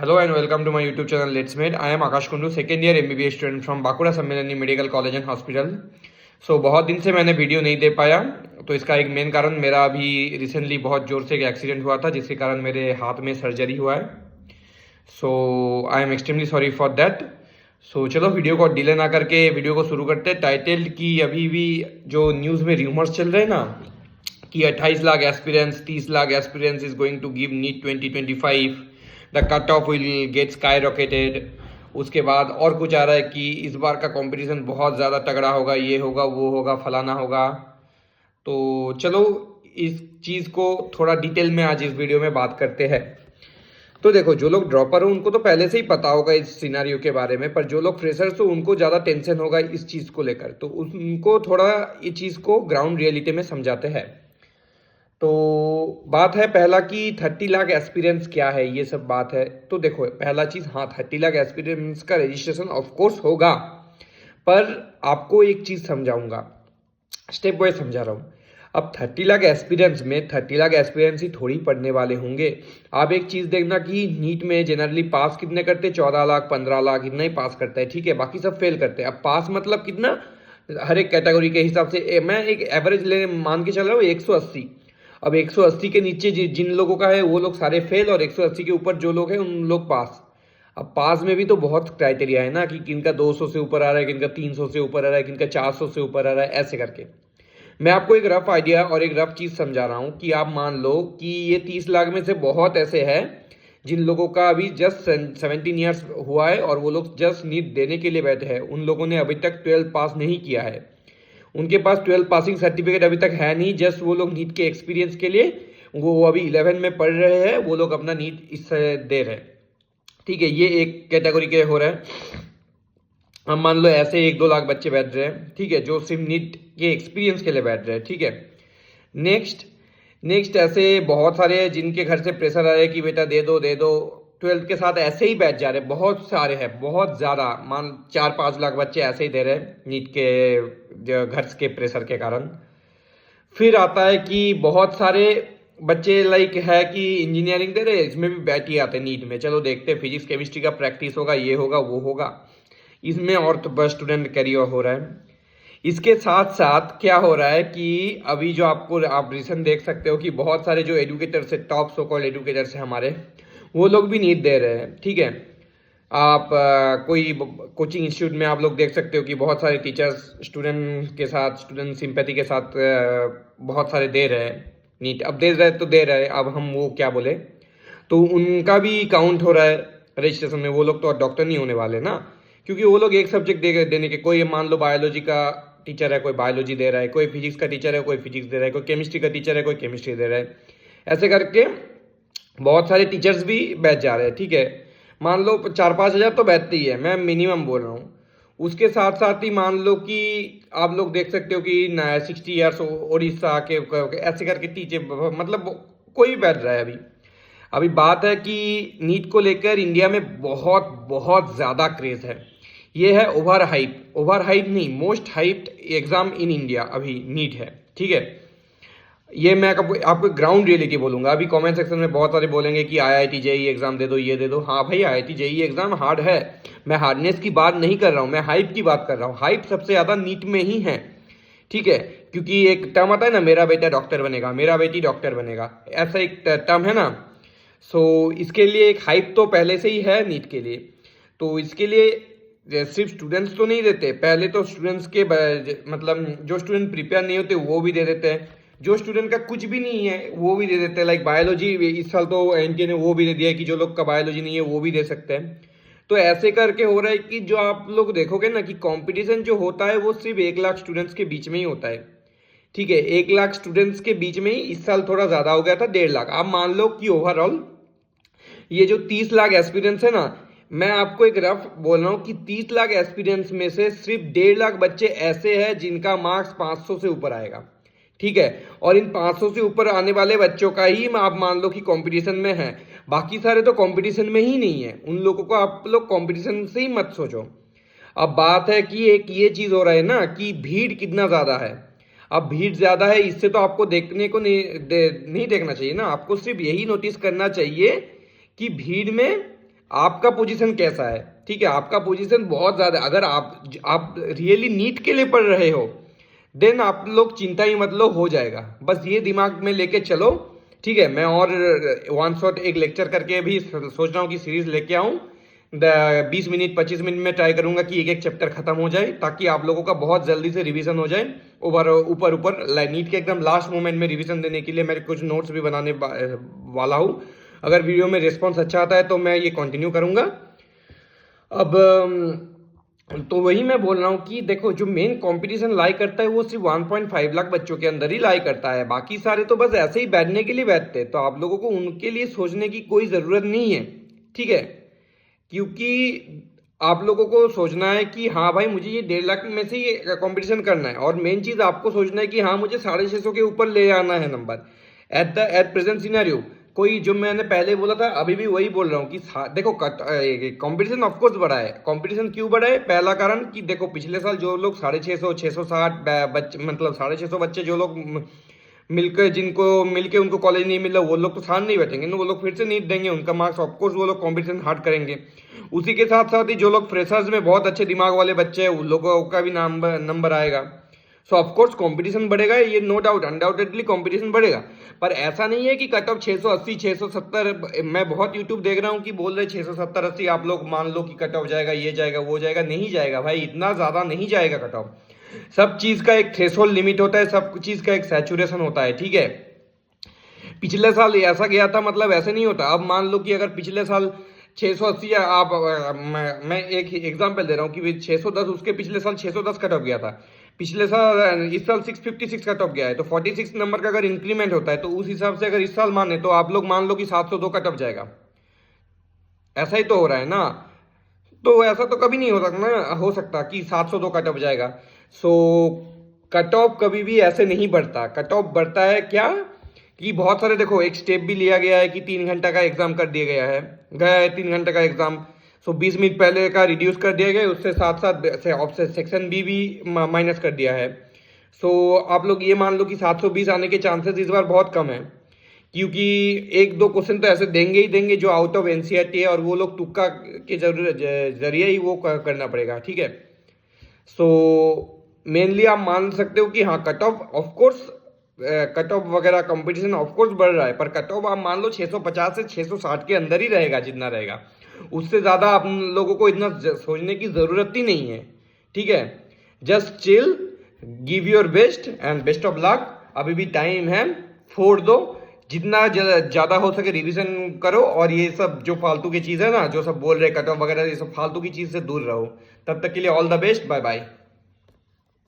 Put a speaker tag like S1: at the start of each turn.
S1: Hello and welcome to my YouTube channel Let's Made. I am Akash Kundu, second year MBBS student from Bankura Sammilani medical college and hospital. बहुत दिन से मैंने video नहीं दे पाया, तो इसका एक मेन कारण मेरा अभी रिसेंटली बहुत ज़ोर से एक एक्सीडेंट हुआ था, जिसके कारण मेरे हाथ में सर्जरी हुआ है। I am extremely sorry for that. चलो वीडियो को डिले ना करके वीडियो को शुरू करते हैं। टाइटल की अभी भी जो न्यूज़ में रूमर्स चल रहे हैं ना कि 28 lakh aspirants 30 lakh aspirants is going to give NEET 2025, the cut off will get skyrocketed. उसके बाद और कुछ आ रहा है कि इस बार का कंपटीशन बहुत ज़्यादा तगड़ा होगा, ये होगा वो होगा फलाना होगा। तो चलो इस चीज़ को थोड़ा डिटेल में आज इस वीडियो में बात करते हैं। तो देखो, जो लोग ड्रॉपर हो उनको तो पहले से ही पता होगा इस सिनारियो के बारे में, पर जो लोग फ्रेशर्स हो उनको ज़्यादा टेंशन होगा इस चीज़ को लेकर। तो उनको थोड़ा इस चीज़ को ग्राउंड रियलिटी में समझाते हैं। तो बात है पहला कि 30 लाख एक्सपीरियंस क्या है, ये सब बात है। तो देखो, पहला चीज़, हाँ 30 लाख एक्सपीरियंस का रजिस्ट्रेशन ऑफ कोर्स होगा, पर आपको एक चीज़ समझाऊंगा, स्टेप बाय समझा रहा हूँ। अब 30 लाख एक्सपीरियंस में 30 लाख एक्सपीरियंस ही थोड़ी पढ़ने वाले होंगे। आप एक चीज़ देखना कि नीट में जनरली पास कितने करते, 14 लाख 15 लाख इतना ही पास करता है, ठीक है, बाकी सब फेल करते हैं। अब पास मतलब कितना, हर एक कैटेगरी के हिसाब से मैं एक एवरेज ले मान के चल रहा हूँ 180। अब 180 के नीचे जिन लोगों का है वो लोग सारे फेल, और 180 के ऊपर जो लोग हैं उन लोग पास। अब पास में भी तो बहुत क्राइटेरिया है ना, कि किनका 200 से ऊपर आ रहा है, किनका 300 से ऊपर आ रहा है, किनका 400 से ऊपर आ रहा है, ऐसे करके। मैं आपको एक रफ आइडिया और एक रफ चीज़ समझा रहा हूँ कि आप मान लो कि ये 30 लाख में से बहुत ऐसे हैं जिन लोगों का अभी जस्ट 17 ईयर्स हुआ है और वो लोग जस्ट नीट देने के लिए बैठे हैं। उन लोगों ने अभी तक 12 पास नहीं किया है, उनके पास 12 पासिंग सर्टिफिकेट अभी तक है नहीं। जस्ट वो लोग नीट के एक्सपीरियंस के लिए, वो अभी 11 में पढ़ रहे हैं, वो लोग अपना नीट इससे दे रहे हैं, ठीक है। ये एक कैटेगरी के हो रहे हैं। हम मान लो ऐसे 1-2 लाख बच्चे बैठ रहे हैं, ठीक है, जो सिर्फ नीट के एक्सपीरियंस के लिए बैठ रहे हैं, ठीक है। नेक्स्ट ऐसे बहुत सारे हैं जिनके घर से प्रेशर आ रहा है कि बेटा दे दो दे दो, 12th के साथ ऐसे ही बैठ जा रहे हैं। बहुत सारे हैं, बहुत ज़्यादा, मान 4-5 लाख बच्चे ऐसे ही दे रहे हैं नीट के घर के प्रेशर के कारण। फिर आता है कि बहुत सारे बच्चे लाइक है कि इंजीनियरिंग दे रहे हैं, इसमें भी बैठ ही आते हैं नीट में। चलो देखते हैं, फिजिक्स केमिस्ट्री का प्रैक्टिस होगा, ये होगा वो होगा, इसमें और तो बस स्टूडेंट कैरियर हो रहा है। इसके साथ साथ क्या हो रहा है कि अभी जो आप रीजन देख सकते हो कि बहुत सारे जो एडुकेटर्स है, टॉप सो कॉल्ड एडुकेटर्स है हमारे, वो लोग भी नीट दे रहे हैं, ठीक है। आप कोई कोचिंग इंस्टीट्यूट में आप लोग देख सकते हो कि बहुत सारे टीचर्स स्टूडेंट के साथ, स्टूडेंट सिंपैथी के साथ बहुत सारे दे रहे हैं नीट। अब दे रहे तो दे रहे, अब हम वो क्या बोले, तो उनका भी काउंट हो रहा है रजिस्ट्रेशन में। वो लोग तो डॉक्टर नहीं होने वाले ना, क्योंकि वो लोग एक सब्जेक्ट देने के, कोई मान लो बायोलॉजी का टीचर है, कोई बायोलॉजी दे रहा है, कोई फिजिक्स का टीचर है, कोई फिजिक्स दे रहा है, कोई केमिस्ट्री का टीचर है, कोई केमिस्ट्री दे रहा है। ऐसे करके बहुत सारे टीचर्स भी बैठ जा रहे हैं, ठीक है। मान लो 4-5 हज़ार तो बैठते ही है, मैं मिनिमम बोल रहा हूँ। उसके साथ साथ ही मान लो कि आप लोग देख सकते हो कि 60 ईयर्स उड़ीसा के ऐसे करके टीचर, मतलब कोई भी बैठ रहा है अभी। अभी बात है कि नीट को लेकर इंडिया में बहुत बहुत ज़्यादा क्रेज़ है। ये है ओवर हाइप नहीं, most hyped exam in India अभी नीट है, ठीक है। ये मैं आपको ग्राउंड रियलिटी बोलूंगा। अभी कमेंट सेक्शन में बहुत सारे बोलेंगे कि IIT JEE एग्जाम दे दो, ये दे दो। हाँ भाई, IIT JEE एग्जाम हार्ड है, मैं हार्डनेस की बात नहीं कर रहा हूँ, मैं हाइप की बात कर रहा हूँ। हाइप सबसे ज़्यादा नीट में ही है, ठीक है, क्योंकि एक टर्म आता है ना, मेरा बेटा डॉक्टर बनेगा, मेरा बेटी डॉक्टर बनेगा, ऐसा एक टर्म है ना। इसके लिए एक हाइप तो पहले से ही है नीट के लिए। तो इसके लिए सिर्फ स्टूडेंट्स तो नहीं देते, पहले तो स्टूडेंट्स के मतलब जो स्टूडेंट प्रिपेयर नहीं होते वो भी दे देते हैं, जो स्टूडेंट का कुछ भी नहीं है वो भी दे देते हैं। लाइक बायोलॉजी इस साल तो एनटीए ने वो भी दे दिया है कि जो लोग का बायोलॉजी नहीं है वो भी दे सकते हैं। तो ऐसे करके हो रहा है कि जो आप लोग देखोगे ना कि कंपटीशन जो होता है वो सिर्फ 1 लाख स्टूडेंट्स के बीच में ही होता है, ठीक है। 1 लाख स्टूडेंट्स के बीच में ही, इस साल थोड़ा ज़्यादा हो गया था, 1.5 लाख। आप मान लो कि ओवरऑल ये जो 30 लाख एक्सपीरियंस है ना, मैं आपको एक रफ बोल रहा हूँ कि 30 लाख एक्सपीरियंस में से सिर्फ 1.5 लाख बच्चे ऐसे हैं जिनका मार्क्स 500 से ऊपर आएगा, ठीक है। और इन 500 से ऊपर आने वाले बच्चों का ही आप मान लो कि कंपटीशन में है, बाकी सारे तो कंपटीशन में ही नहीं है। उन लोगों को आप लोग कंपटीशन से ही मत सोचो। अब बात है कि एक ये चीज़ हो रहा है ना कि भीड़ कितना ज़्यादा है। अब भीड़ ज़्यादा है, इससे तो आपको देखने को नहीं देखना चाहिए ना, आपको सिर्फ यही नोटिस करना चाहिए कि भीड़ में आपका पोजीशन कैसा है, ठीक है। आपका पोजीशन बहुत ज़्यादा, अगर आप रियली नीट के लिए पढ़ रहे हो देन आप लोग चिंता ही मत लो, हो जाएगा। बस ये दिमाग में लेके चलो, ठीक है। मैं और वन शॉट एक लेक्चर करके भी सोच रहा हूँ कि सीरीज लेके आऊँ। 20 मिनट 25 मिनट में ट्राई करूंगा कि एक एक चैप्टर खत्म हो जाए, ताकि आप लोगों का बहुत जल्दी से रिवीजन हो जाए। ऊपर नीट के एकदम लास्ट मोमेंट में रिवीजन देने के लिए मैं कुछ नोट्स भी बनाने वाला हूँ। अगर वीडियो में रिस्पॉन्स अच्छा आता है तो मैं ये कंटिन्यू करूंगा। अब तो वही मैं बोल रहा हूँ कि देखो, जो मेन कंपटीशन लाई करता है वो सिर्फ 1.5 लाख बच्चों के अंदर ही लाई करता है। बाकी सारे तो बस ऐसे ही बैठने के लिए बैठते हैं। तो आप लोगों को उनके लिए सोचने की कोई ज़रूरत नहीं है, ठीक है। क्योंकि आप लोगों को सोचना है कि हाँ भाई, मुझे ये 1.5 लाख में से ये कंपटीशन करना है, और मेन चीज़ आपको सोचना है कि हाँ, मुझे 650 के ऊपर ले आना है नंबर। एट प्रेजेंट सिनेरियो कोई, जो मैंने पहले बोला था अभी भी वही बोल रहा हूँ कि देखो, कंपटीशन ऑफकोर्स बढ़ा है। कंपटीशन क्यों बढ़ा है? पहला कारण कि देखो, पिछले साल जो लोग 650 660 बच्चे, मतलब 650 बच्चे जो लोग मिलके उनको कॉलेज नहीं मिला, वो लोग तो साथ नहीं बैठेंगे ना, वो लोग फिर से नीट देंगे, उनका मार्क्स ऑफकोर्स वो लोग कंपटीशन हार्ड करेंगे। उसी के साथ साथ ही जो लोग फ्रेशर्स में बहुत अच्छे दिमाग वाले बच्चे हैं, उन लोगों का भी नंबर आएगा। सो ऑफकोर्स कंपटीशन बढ़ेगा, ये नो डाउट, अनडाउटेडली कंपटीशन बढ़ेगा। पर ऐसा नहीं है कि कट ऑफ 680 670, मैं बहुत यूट्यूब देख रहा हूँ कि बोल रहे 670 80, आप लोग मान लो कि कट ऑफ जाएगा, ये जाएगा वो जाएगा। नहीं जाएगा भाई, इतना ज़्यादा नहीं जाएगा कट ऑफ। सब चीज़ का एक थ्रेशोल्ड लिमिट होता है, सब चीज़ का एक सैचुरेशन होता है, ठीक है। पिछले साल ऐसा गया था, मतलब ऐसे नहीं होता। अब मान लो कि अगर पिछले साल 680, आप मैं एक एग्जांपल दे रहा हूँ कि 610, उसके पिछले साल 610 कट ऑफ गया था। पिछले साल, इस साल 656 कट ऑफ गया है, तो 46 नंबर का अगर इंक्रीमेंट होता है तो उस हिसाब से अगर इस साल माने तो आप लोग मान लो कि 702 कट ऑफ जाएगा। ऐसा ही तो हो रहा है ना। तो ऐसा तो कभी नहीं हो सकता कि 702 कट ऑफ जाएगा। सो कट ऑफ कभी भी ऐसे नहीं बढ़ता। कट ऑफ बढ़ता है क्या कि बहुत सारे, देखो, एक स्टेप भी लिया गया है कि 3 घंटा का एग्जाम कर दिया गया है 3 घंटे का एग्जाम। सो 20 मिनट पहले का रिड्यूस कर दिया गया है, उससे साथ साथ सेक्शन बी भी माइनस कर दिया है। सो आप लोग ये मान लो कि 720 आने के चांसेस इस बार बहुत कम है, क्योंकि 1-2 क्वेश्चन तो ऐसे देंगे ही देंगे जो आउट ऑफ एनसीईआरटी है, और वो लोग तुक्का के जरिए ही वो करना पड़ेगा, ठीक है। सो मेनली आप मान सकते हो कि हाँ, कट ऑफ वगैरह कंपटीशन ऑफकोर्स बढ़ रहा है, पर कट ऑफ आप मान लो 650 से 660 के अंदर ही रहेगा, जितना रहेगा। उससे ज़्यादा आप लोगों को इतना सोचने की ज़रूरत ही नहीं है, ठीक है। Just chill, give your best and best of luck. अभी भी टाइम है, फोड़ दो, जितना ज़्यादा हो सके रिवीजन करो, और ये सब जो फालतू की चीज़ है ना, जो सब बोल रहे कट ऑफ वगैरह, ये सब फालतू की चीज़ से दूर रहो। तब तक के लिए all the best, bye bye.